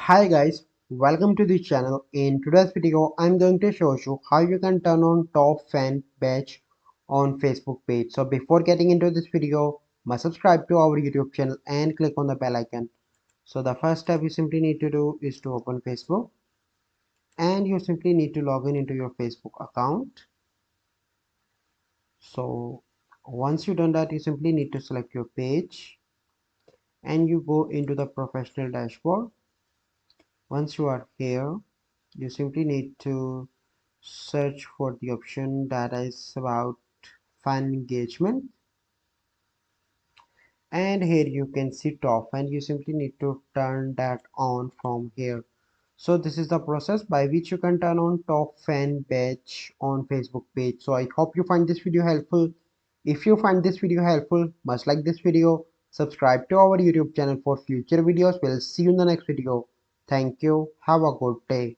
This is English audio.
Hi guys, welcome to the channel. In today's video, I'm going to show you how you can turn on top fan badge on Facebook page. So before getting into this video, must subscribe to our YouTube channel and click on the bell icon. So the first step you simply need to do is to open Facebook and you simply need to log in into your Facebook account. So once you've done that, you simply need to select your page and you go into the professional dashboard. Once you are here, you simply need to search for the option that is about fan engagement, and here you can see top and you simply need to turn that on from here. So this is the process by which you can turn on top fan badge on Facebook page. So I hope you find this video helpful. If you find this video helpful, must like this video, subscribe to our YouTube channel for future videos. We'll see you in the next video. Thank you, have a good day.